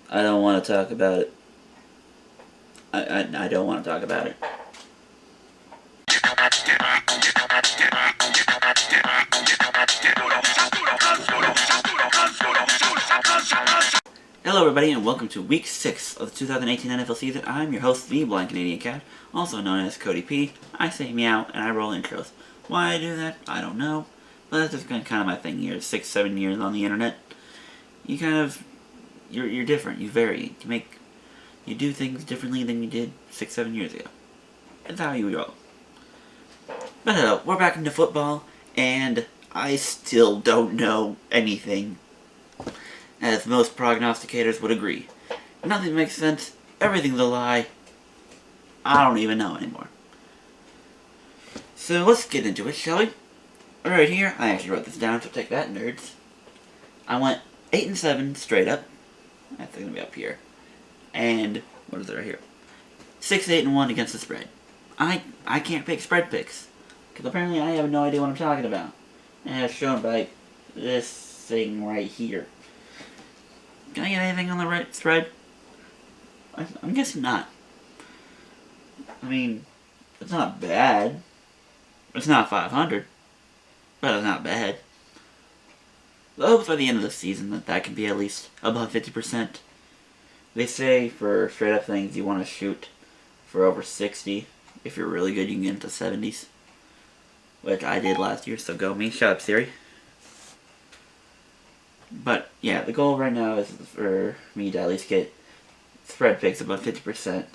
I don't want to talk about it. I don't want to talk about it. Hello everybody and welcome to week 6 of the 2018 NFL season. I'm your host, the Blind Canadian Cat, also known as Cody P. I say meow and I roll intros. Why I do that, I don't know. But that's just kind of my thing here. 6-7 years on the internet. You kind of, you're different, you vary. You do things differently than you did 6-7 years ago. That's how you roll. But hello, we're back into football, and I still don't know anything. As most prognosticators would agree. Nothing makes sense, everything's a lie. I don't even know anymore. So let's get into it, shall we? Right here, I actually wrote this down, so take that, nerds. I went 8-7 straight up. That's gonna be up here. And what is it right here? 6-8-1 against the spread. I can't pick spread picks because apparently I have no idea what I'm talking about, and as shown by this thing right here. Can I get anything on the right spread? I'm guessing not. I mean, it's not bad. It's not 500, but it's not bad. The hopes by the end of the season that can be at least above 50%. They say for straight up things you want to shoot for over 60. If you're really good, you can get into 70s. Which I did last year, so go me. Shut up, Siri. But, yeah, the goal right now is for me to at least get spread picks above 50%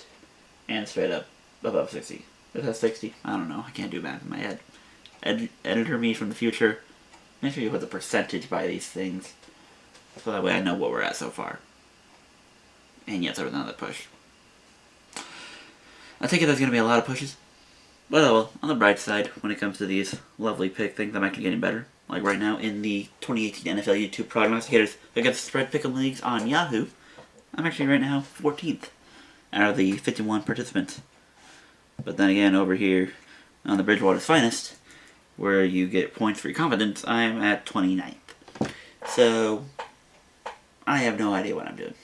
and straight up above 60. Is that 60? I don't know. I can't do math in my head. Editor me from the future. Make sure you put the percentage by these things. So that way I know what we're at so far. And yes, there was another push. I think there's going to be a lot of pushes. But oh well, on the bright side, when it comes to these lovely pick things, I'm actually getting better. Like right now in the 2018 NFL YouTube Prognosticators against Spread Pick'em Leagues on Yahoo, I'm actually right now 14th out of the 51 participants. But then again, over here on the Bridgewater's Finest, where you get points for your confidence, I'm at 29th. So, I have no idea what I'm doing.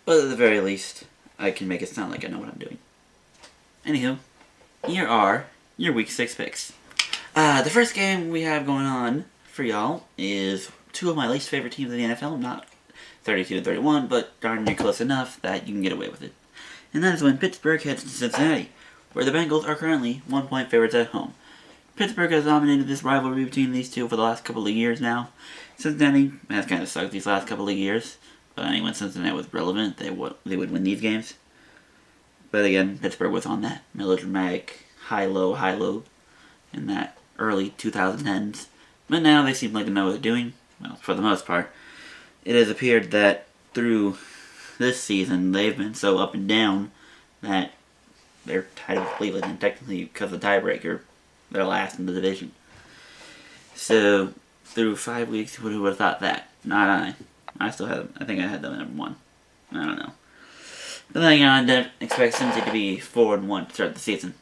But at the very least, I can make it sound like I know what I'm doing. Anywho, here are your Week 6 picks. The first game we have going on for y'all is two of my least favorite teams in the NFL. Not 32-31, but darn near close enough that you can get away with it. And that is when Pittsburgh heads to Cincinnati, where the Bengals are currently 1-point favorites at home. Pittsburgh has dominated this rivalry between these two for the last couple of years now. Cincinnati has kind of sucked these last couple of years, but I mean, when Cincinnati was relevant, they would win these games. But again, Pittsburgh was on that melodramatic high-low in that early 2010s. But now they seem like they know what they're doing, well, for the most part. It has appeared that through this season, they've been so up and down that they're tied with Cleveland, and technically, because of the tiebreaker, they're last in the division. So, through 5 weeks, who would have thought that? Not I. I think I had them at number 1. I don't know. But then again, I didn't expect Cincy to be 4-1 to start the season.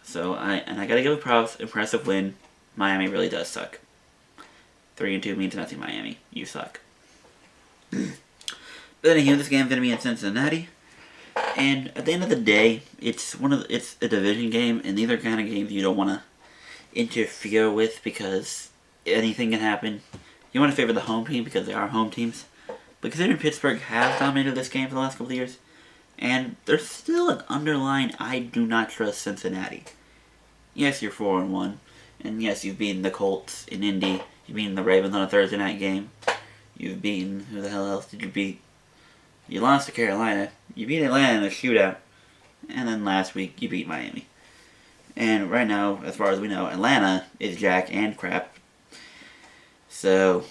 So, I gotta give a props, impressive win. Miami really does suck. 3-2 means nothing, Miami. You suck. But anyway, this game's gonna be in Cincinnati. And at the end of the day, it's a division game, and these are kind of games you don't want to interfere with because anything can happen. You want to favor the home team because they are home teams. But considering Pittsburgh has dominated this game for the last couple of years, and there's still an underlying I do not trust Cincinnati. Yes, you're 4-1, and yes, you've beaten the Colts in Indy. You've beaten the Ravens on a Thursday night game. You've beaten, who the hell else did you beat? You lost to Carolina. You beat Atlanta in a shootout. And then last week, you beat Miami. And right now, as far as we know, Atlanta is jack and crap. So,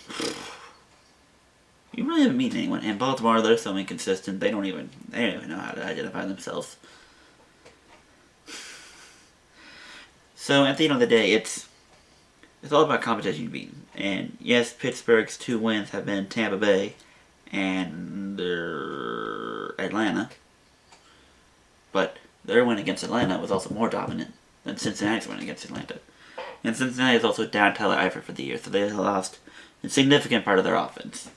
you really haven't beaten anyone. And Baltimore, they're so inconsistent, they don't even know how to identify themselves. So, at the end of the day, it's all about competition you've beaten. And yes, Pittsburgh's 2 wins have been Tampa Bay and Atlanta. But their win against Atlanta was also more dominant than Cincinnati's win against Atlanta. And Cincinnati is also down Tyler Eifert for the year, so they lost a significant part of their offense.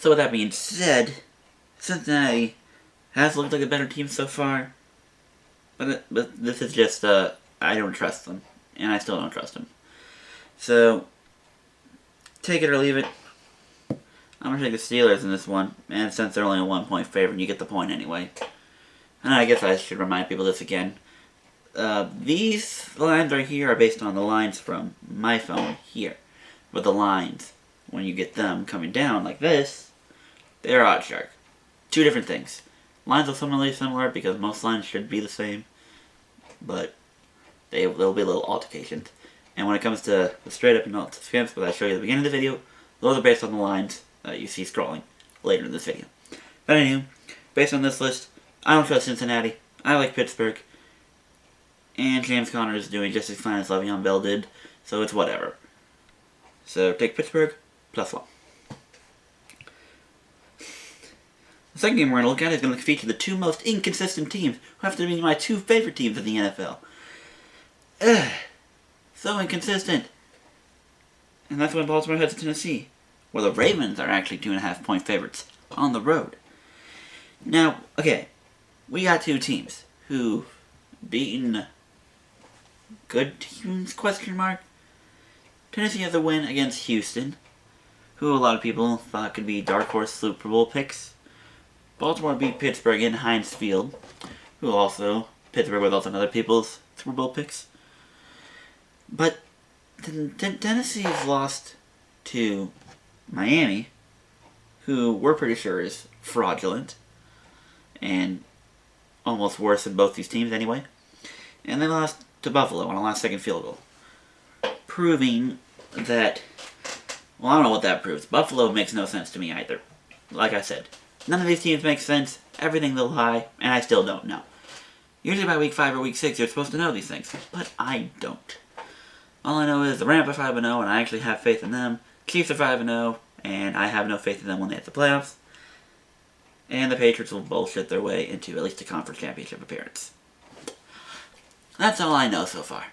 So with that being said, Cincinnati has looked like a better team so far, but this is just, I don't trust them, and I still don't trust them. So, take it or leave it. I'm going to take the Steelers in this one, and since they're only a 1-point favorite, you get the point anyway. And I guess I should remind people this again. These lines right here are based on the lines from my phone here. But the lines, when you get them coming down like this, they're OddsShark. Two different things. Lines are similar because most lines should be the same, but there'll be little altercations. And when it comes to the straight up and not scams, that I show you at the beginning of the video, those are based on the lines that you see scrolling later in this video. But anyway, based on this list, I don't trust Cincinnati. I like Pittsburgh. And James Conner is doing just as fine as Le'Veon Bell did, so it's whatever. So take Pittsburgh, +1. The second game we're going to look at is going to feature the two most inconsistent teams, who have to be my two favorite teams in the NFL. So inconsistent. And that's when Baltimore heads to Tennessee, where the Ravens are actually 2.5-point favorites on the road. Now, okay, we got two teams who've beaten good teams, ? Tennessee has a win against Houston, who a lot of people thought could be dark horse Super Bowl picks. Baltimore beat Pittsburgh in Heinz Field, Pittsburgh was also another people's Super Bowl picks. But Tennessee's lost to Miami, who we're pretty sure is fraudulent, and almost worse than both these teams anyway. And they lost to Buffalo on a last-second field goal, proving that, well, I don't know what that proves. Buffalo makes no sense to me either. Like I said, none of these teams make sense, everything's a lie, and I still don't know. Usually by week 5 or week 6 you're supposed to know these things, but I don't. All I know is the Rams are 5-0, and I actually have faith in them. Chiefs are 5-0, and I have no faith in them when they hit the playoffs. And the Patriots will bullshit their way into at least a conference championship appearance. That's all I know so far.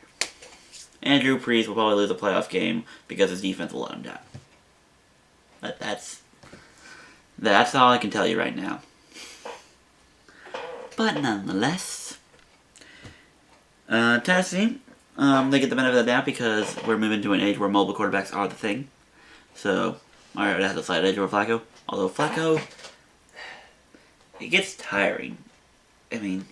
And Drew Brees will probably lose a playoff game because his defense will let him down. But that's all I can tell you right now. But nonetheless, Tennessee, they get the benefit of the doubt because we're moving to an age where mobile quarterbacks are the thing. So, Mario has a slight edge over Flacco. Although Flacco, it gets tiring. I mean,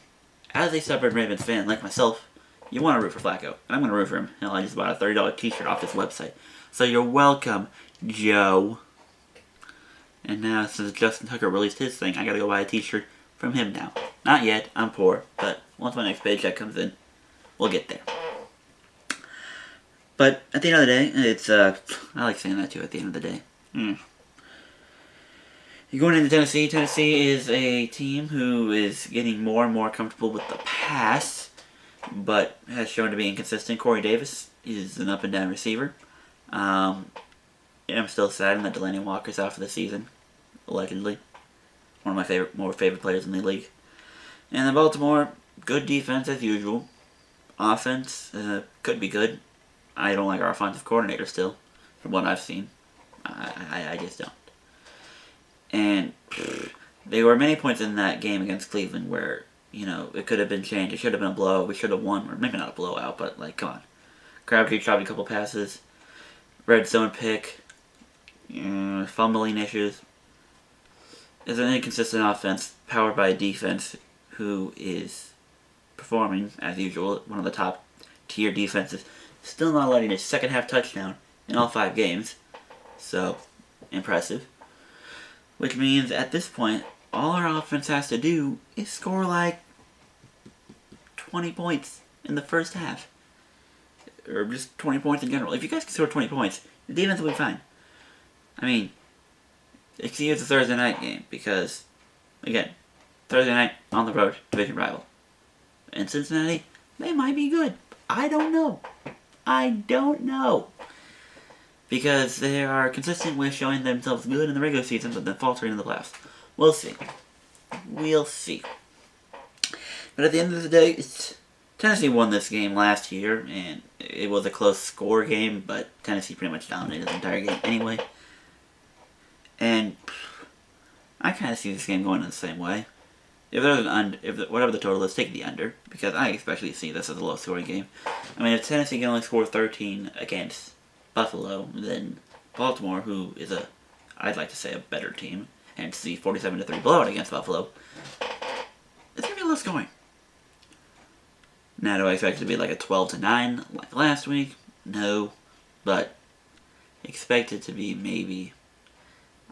as a stubborn Ravens fan like myself, you want to root for Flacco. And I'm going to root for him. Hell, I just bought a $30 t-shirt off this website. So you're welcome, Joe. And now, since Justin Tucker released his thing, I gotta go buy a t-shirt from him now. Not yet, I'm poor, but once my next paycheck comes in, we'll get there. But at the end of the day, it's, I like saying that too, at the end of the day. You're going into Tennessee. Tennessee is a team who is getting more and more comfortable with the pass, but has shown to be inconsistent. Corey Davis is an up-and-down receiver. I'm still sad that Delaney Walker's out for the season, allegedly. One of my more favorite players in the league. And then Baltimore, good defense as usual. Offense could be good. I don't like our offensive coordinator still, from what I've seen. I just don't. And there were many points in that game against Cleveland where, it could have been changed. It should have been a blowout. We should have won. Or maybe not a blowout, but, come on. Crabtree dropped a couple passes. Red zone pick. Fumbling issues. It's an inconsistent offense powered by a defense who is performing, as usual, one of the top tier defenses. Still not letting a second half touchdown in all 5 games. So, impressive. Which means, at this point, all our offense has to do is score like 20 points in the first half. Or just 20 points in general. If you guys can score 20 points, the defense will be fine. I mean, excuse the Thursday night game because, again, Thursday night on the road, division rival. And Cincinnati, they might be good. I don't know. Because they are consistent with showing themselves good in the regular season, but then faltering in the playoffs. We'll see. But at the end of the day, Tennessee won this game last year, and it was a close score game, but Tennessee pretty much dominated the entire game anyway. And kind of see this game going in the same way. If there's an whatever the total is, take the under, because I especially see this as a low-scoring game. I mean, if Tennessee can only score 13 against Buffalo, then Baltimore, who is I'd like to say a better team, and see 47-3 blowout against Buffalo, it's gonna be low scoring. Now, do I expect it to be like a 12-9 like last week? No, but expect it to be maybe,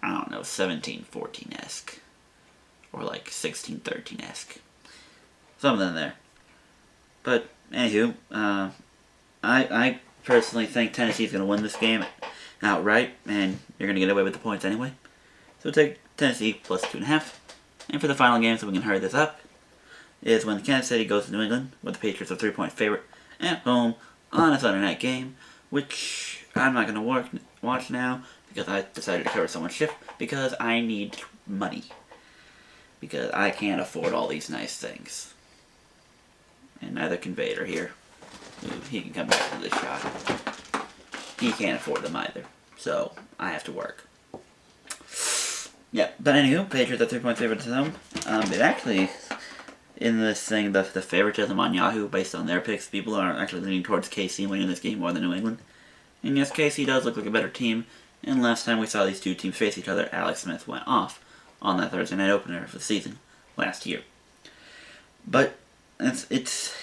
I don't know, 17-14-esque. Or like 16-13-esque. Something in there. But, anywho, I personally think Tennessee's going to win this game outright, and you're going to get away with the points anyway. So take Tennessee plus 2.5. And for the final game, so we can hurry this up, is when Kansas City goes to New England, with the Patriots a 3-point favorite at home on a Sunday night game, which I'm not going to watch now because I decided to cover someone's shift because I need money. Because I can't afford all these nice things. And neither can Vader here. Ooh, he can come back to this shot. He can't afford them either. So, I have to work. Yeah, but anywho, Patriots are 3-point favorites at home. It actually, in this thing, the favoritism on Yahoo, based on their picks, people are actually leaning towards KC winning this game more than New England. And yes, KC does look like a better team. And last time we saw these two teams face each other, Alex Smith went off on that Thursday night opener of the season last year. But it's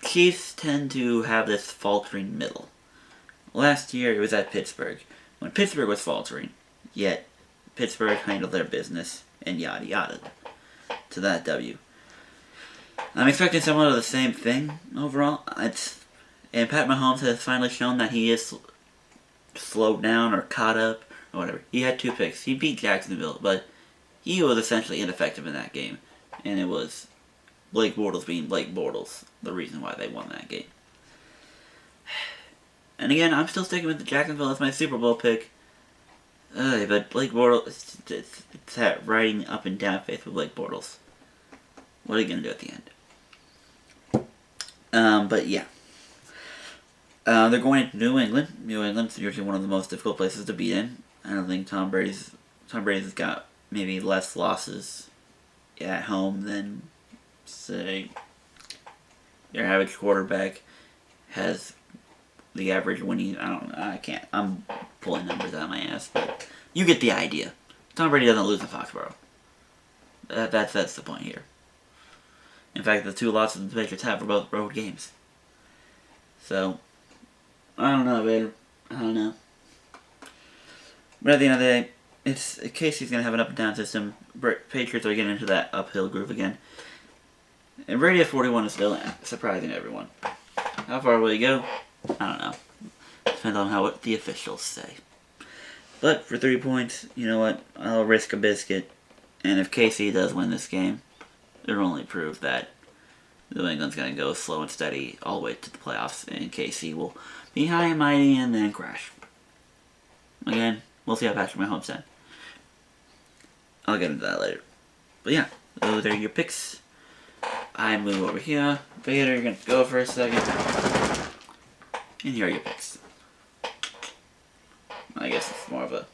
Chiefs tend to have this faltering middle. Last year it was at Pittsburgh, when Pittsburgh was faltering, yet Pittsburgh handled their business and yada yada to that W. I'm expecting somewhat of the same thing overall. And Pat Mahomes has finally shown that he is slowed down or caught up. Or whatever. He had 2 picks. He beat Jacksonville, but he was essentially ineffective in that game. And it was Blake Bortles being Blake Bortles the reason why they won that game. And again, I'm still sticking with the Jacksonville as my Super Bowl pick. But Blake Bortles, it's that riding up and down faith with Blake Bortles. What are you going to do at the end? But yeah. They're going to New England. New England's usually one of the most difficult places to be in. I don't think Tom Brady's got maybe less losses at home than, say, your average quarterback has the average winning. I'm pulling numbers out of my ass, but you get the idea. Tom Brady doesn't lose in Foxborough. That's the point here. In fact, the 2 losses the Patriots have are both road games. So, I don't know, Vader. I don't know. But at the end of the day, Casey's going to have an up and down system. Patriots are getting into that uphill groove again. And Brady at 41 is still surprising everyone. How far will he go? I don't know. Depends on what the officials say. But for 3 points, you know what? I'll risk a biscuit. And if KC does win this game, it'll only prove that New England's going to go slow and steady all the way to the playoffs. And KC will be high and mighty and then crash. Again, we'll see how Patrick Mahomes done. I'll get into that later. But yeah, those are your picks. I move over here. Vader, you're going to go for a second. And here are your picks. I guess it's more of a...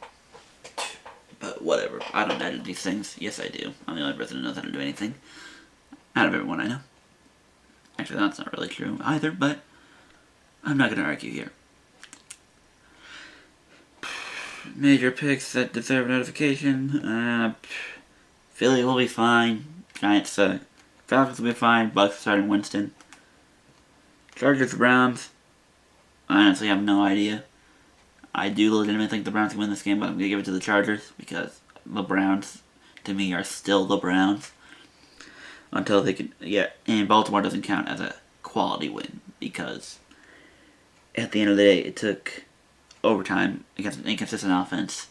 But whatever. I don't edit these things. Yes, I do. I'm the only person who knows how to do anything. Out of everyone I know. Actually, that's not really true either, but I'm not going to argue here. Major picks that deserve notification. Philly will be fine. Giants suck. Falcons will be fine. Bucks starting Winston. Chargers, Browns. I honestly have no idea. I do legitimately think the Browns can win this game, but I'm going to give it to the Chargers because the Browns, to me, are still the Browns. Until they can... Yeah, and Baltimore doesn't count as a quality win because at the end of the day, it took overtime against an inconsistent offense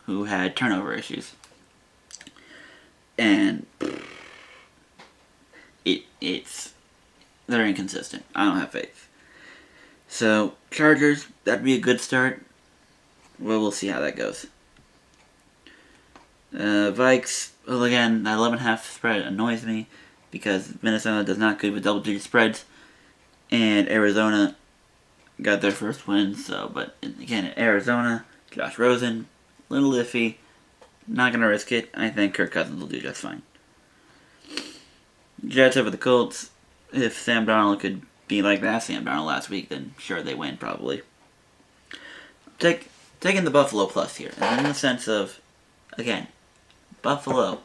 who had turnover issues. And they're inconsistent. I don't have faith. So, Chargers, that'd be a good start. Well, we'll see how that goes. Vikes, well again, that 11.5 spread annoys me because Minnesota does not good with double-digit spreads. And Arizona got their first win, so, but again, Arizona, Josh Rosen, little iffy. Not going to risk it. I think Kirk Cousins will do just fine. Jets over the Colts. If Sam Darnold could be like that Sam Darnold last week, then sure they win probably. Taking the Buffalo plus here, and in the sense of, again, Buffalo.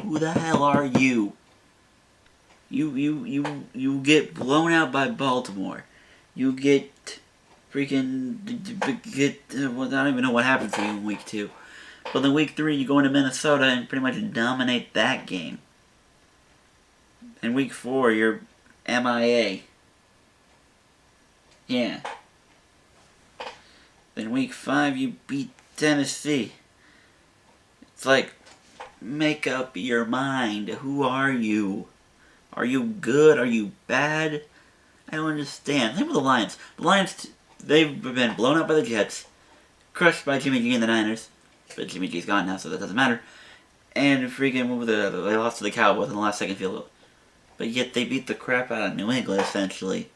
Who the hell are you? You get blown out by Baltimore. You get freaking well, I don't even know what happened for you in week 2. But then week 3 you go into Minnesota and pretty much dominate that game. And week 4 you're M.I.A. Yeah. Then week 5 you beat Tennessee. It's like, make up your mind. Who are you? Are you good? Are you bad? I don't understand. Same with the Lions. The Lions, they've been blown out by the Jets, crushed by Jimmy G and the Niners, but Jimmy G's gone now, so that doesn't matter. And freaking they lost to the Cowboys in the last second field goal. But yet they beat the crap out of New England, essentially,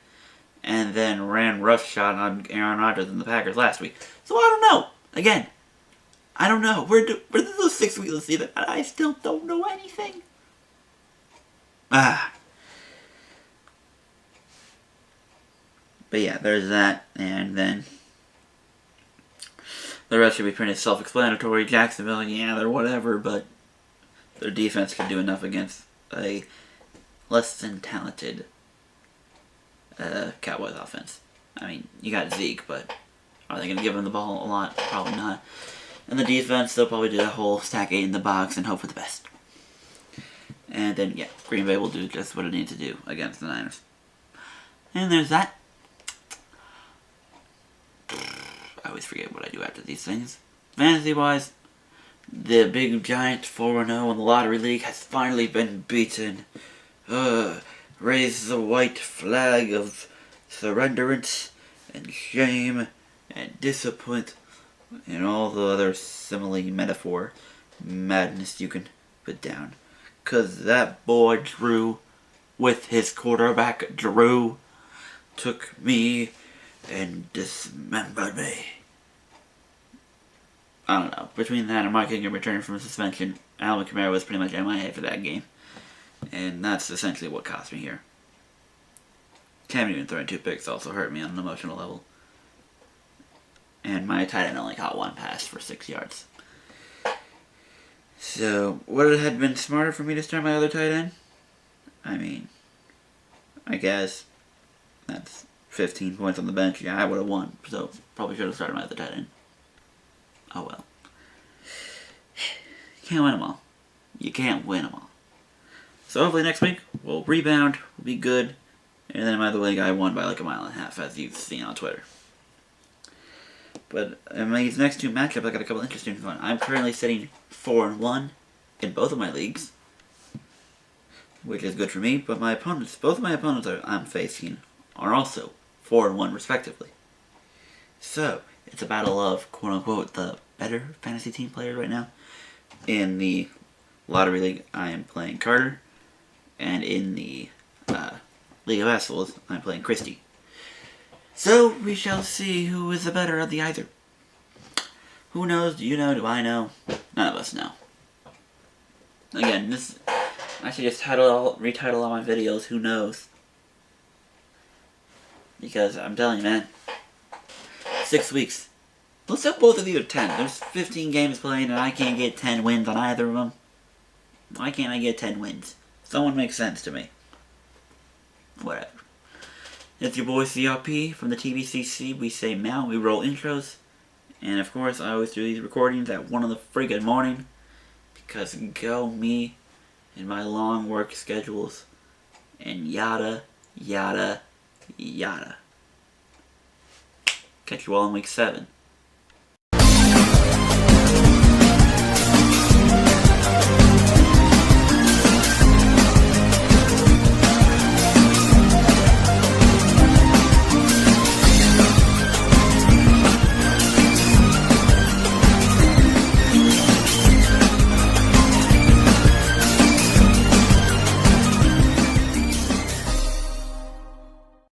and then ran roughshod on Aaron Rodgers and the Packers last week. So I don't know. Again, I don't know. Where did those 6 weeks of the season? I still don't know anything. But yeah, there's that, and then the rest should be pretty self-explanatory. Jacksonville, yeah, they're whatever, but their defense could do enough against a less than talented Cowboys offense. I mean, you got Zeke, but are they going to give him the ball a lot? Probably not. And the defense, they'll probably do the whole stack 8 in the box and hope for the best. And then, yeah, Green Bay will do just what it needs to do against the Niners. And there's that. I always forget what I do after these things. Fantasy-wise, the big giant 4-0 in the lottery league has finally been beaten. Raise the white flag of surrenderance and shame and disappointment and all the other simile, metaphor, madness you can put down. 'Cause that boy Drew, with his quarterback Drew, took me and dismembered me. I don't know. Between that and Mike Ingram returning from suspension, Alvin Kamara was pretty much M.I.A. for that game. And that's essentially what cost me here. Cam Newton throwing 2 picks also hurt me on an emotional level. And my tight end only caught 1 pass for 6 yards. So, would it have been smarter for me to start my other tight end? I mean, I guess that's 15 points on the bench. Yeah, I would have won. So, probably should have started my other tight end. Oh well. You can't win them all. You can't win them all. So hopefully next week we'll rebound, we'll be good, and then in my other league I won by like 1.5 miles, as you've seen on Twitter. But in these next 2 matchups, I got a couple interesting ones. I'm currently sitting 4-1 in both of my leagues, which is good for me. But my opponents, both of my opponents I'm facing, are also 4-1 respectively. So it's a battle of quote unquote the better fantasy team players right now. In the lottery league, I am playing Carter. And in the League of Assholes, I'm playing Christy. So, we shall see who is the better of the either. Who knows? Do you know? Do I know? None of us know. Again, I should just retitle all my videos, Who Knows? Because, I'm telling you, man, 6 weeks. Let's have both of these are 10. There's 15 games played, and I can't get 10 wins on either of them. Why can't I get 10 wins? Someone makes sense to me. Whatever. It's your boy CRP from the TBCC. We say meow, we roll intros. And of course, I always do these recordings at 1 in the friggin' morning. Because go me and my long work schedules. And yada, yada, yada. Catch you all in week 7.